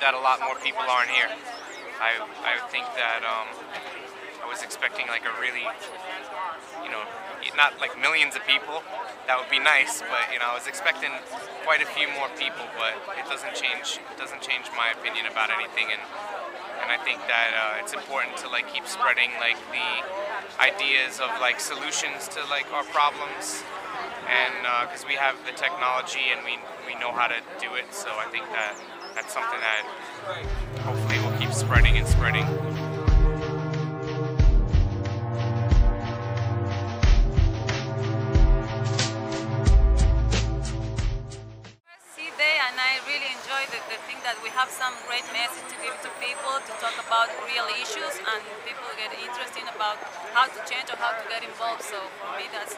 that a lot more people aren't here. I think that I was expecting like a really, you know, not like millions of people. That would be nice, but you know, I was expecting quite a few more people. But it doesn't change. It doesn't change my opinion about anything, and I think that it's important to like keep spreading like the ideas of like solutions to like our problems, and because we have the technology and we know how to do it. So I think that that's something that hopefully will keep spreading and spreading. And I really enjoy the thing that we have some great message to give to people, to talk about real issues, and people get interested about how to change or how to get involved. So for me, that's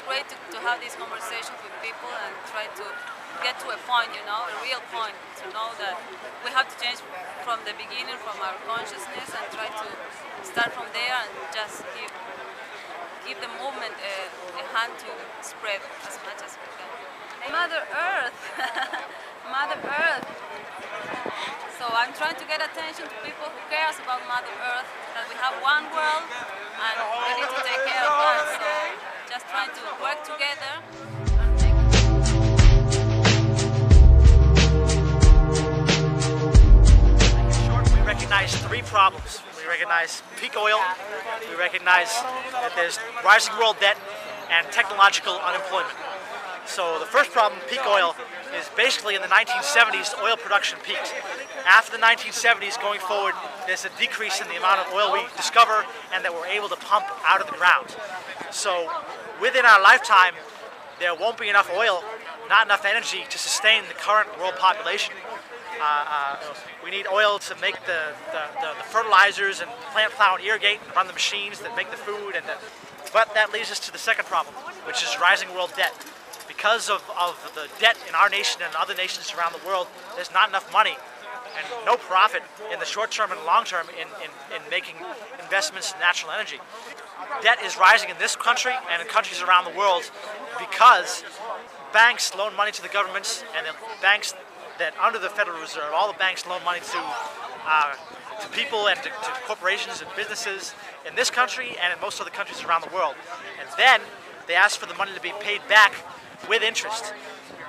great to have these conversations with people and try to get to a point, you know, a real point, to know that we have to change from the beginning, from our consciousness, and try to start from there and just give the movement a hand to spread as much as we can. Mother Earth, Mother Earth. So I'm trying to get attention to people who cares about Mother Earth, that we have one world and we need to take care of that. So just trying to work together. In short, we recognize three problems. We recognize peak oil, we recognize that there's rising world debt, and technological unemployment. So the first problem, peak oil, is basically in the 1970s, oil production peaked. After the 1970s, going forward, there's a decrease in the amount of oil we discover and that we're able to pump out of the ground. So within our lifetime, there won't be enough oil, not enough energy to sustain the current world population. We need oil to make the fertilizers and plant, plow, and irrigate, and run the machines that make the food. But that leads us to the second problem, which is rising world debt. Because of the debt in our nation and other nations around the world, there's not enough money and no profit in the short term and long term in making investments in natural energy. Debt is rising in this country and in countries around the world because banks loan money to the governments, and the banks that under the Federal Reserve, all the banks loan money to people and to corporations and businesses in this country and in most other countries around the world. And then they ask for the money to be paid back with interest.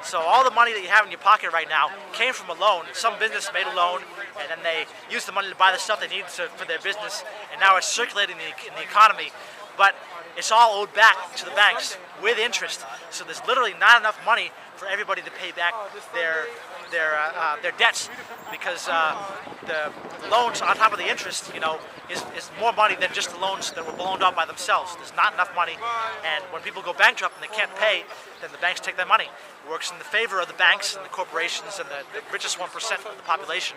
So all the money that you have in your pocket right now came from a loan. Some business made a loan, and then they used the money to buy the stuff they needed for their business, and now it's circulating in the economy. But it's all owed back to the banks with interest. So there's literally not enough money for everybody to pay back their debts, because the loans on top of the interest, you know, is more money than just the loans that were blown out by themselves. There's not enough money, and when people go bankrupt and they can't pay, then the banks take their money. It works in the favor of the banks and the corporations and the richest 1% of the population.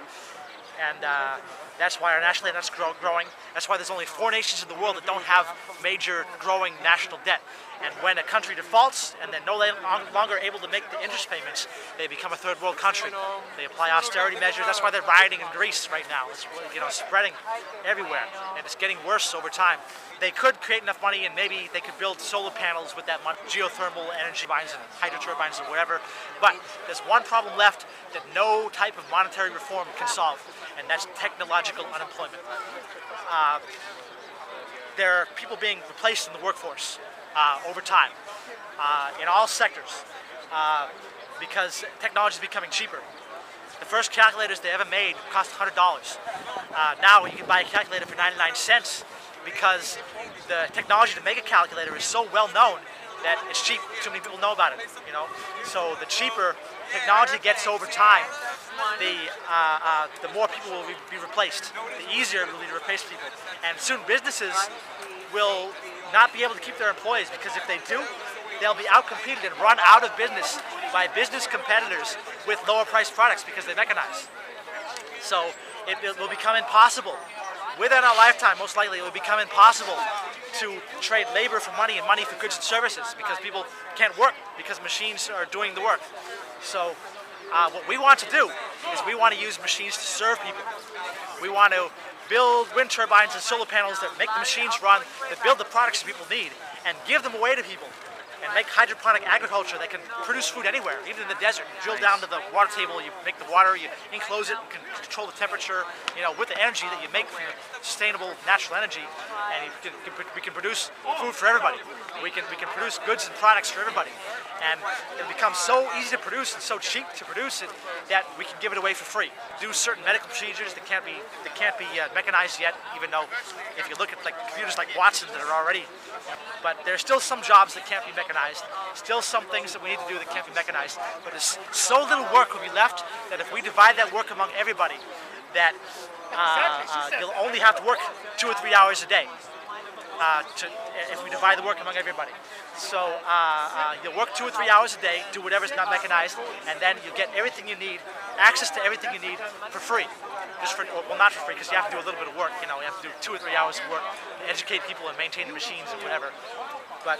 And that's why our national debt's growing. That's why there's only 4 nations in the world that don't have major growing national debt. And when a country defaults and they're no longer able to make the interest payments, they become a third world country. They apply austerity measures. That's why they're rioting in Greece right now. It's, you know, spreading everywhere, and it's getting worse over time. They could create enough money, and maybe they could build solar panels with that money, geothermal energy turbines and hydro turbines or whatever. But there's one problem left that no type of monetary reform can solve, and that's technological unemployment. There are people being replaced in the workforce over time in all sectors because technology is becoming cheaper. The first calculators they ever made cost $100. Now you can buy a calculator for 99 cents because the technology to make a calculator is so well known that it's cheap. Too many people know about it, you know. So the cheaper technology gets over time, the more people will be replaced. The easier it will be to replace people, and soon businesses will not be able to keep their employees, because if they do, they'll be outcompeted and run out of business by business competitors with lower priced products because they mechanize. So it will become impossible. Within our lifetime, most likely, it will become impossible to trade labor for money and money for goods and services, because people can't work because machines are doing the work. So what we want to do is we want to use machines to serve people. We want to build wind turbines and solar panels that make the machines run, that build the products that people need, and give them away to people. and make hydroponic agriculture that can produce food anywhere, even in the desert. You drill down to the water table, you make the water, you enclose it, you can control the temperature, with the energy that you make from the sustainable natural energy, and we can produce food for everybody. We can produce goods and products for everybody, and it becomes so easy to produce and so cheap to produce it that we can give it away for free. Do certain medical procedures that can't be mechanized yet, even though if you look at like computers like Watson that are already. But there's still some jobs that can't be mechanized, still some things that we need to do that can't be mechanized, but there's so little work will be left that if we divide that work among everybody, that you'll only have to work 2 or 3 hours a day if we divide the work among everybody. So you'll work 2 or 3 hours a day, do whatever's not mechanized, and then you get everything you need, access to everything you need for free. Well, not for free, because you have to do a little bit of work. You have to do 2 or 3 hours of work, educate people and maintain the machines and whatever. But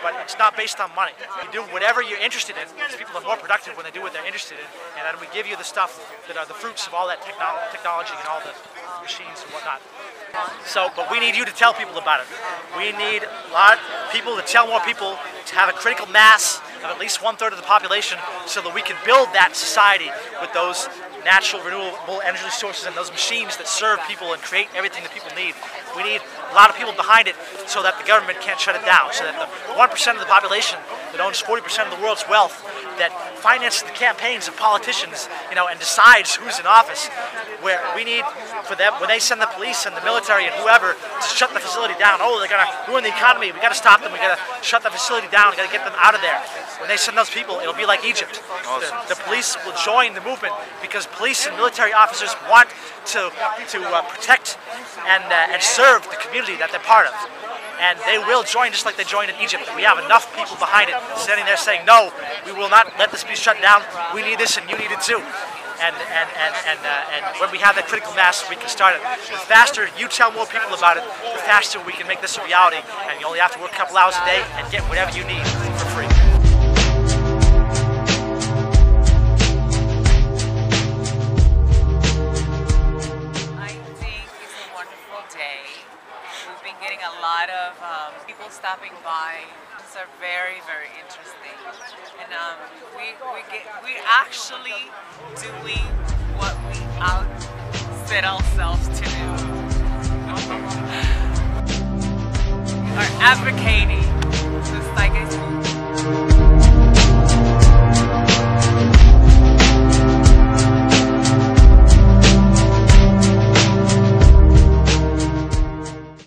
but it's not based on money. You do whatever you're interested in, because people are more productive when they do what they're interested in, and then we give you the stuff that are the fruits of all that technology and all the machines and whatnot. So, but we need you to tell people about it. We need a lot of people to tell more people, to have a critical mass of at least 1/3 of the population, so that we can build that society with those natural renewable energy sources and those machines that serve people and create everything that people need. We need a lot of people behind it so that the government can't shut it down, so that the 1% of the population that owns 40% of the world's wealth, that finances the campaigns of politicians, and decides who's in office, where we need for them, when they send the police and the military and whoever to shut the facility down, they're going to ruin the economy, we got to stop them, we got to shut the facility down, we got to get them out of there. When they send those people, it'll be like Egypt. The police will join the movement because police and military officers want to protect and serve the community that they're part of. And they will join just like they joined in Egypt. We have enough people behind it standing there saying, no, we will not let this be shut down. We need this and you need it too. And when we have that critical mass, we can start it. The faster you tell more people about it, the faster we can make this a reality. And you only have to work a couple hours a day and get whatever you need for free. Getting a lot of people stopping by. These are very, very interesting, and we're actually doing what we set ourselves to do. We are advocating the Zeitgeist movement.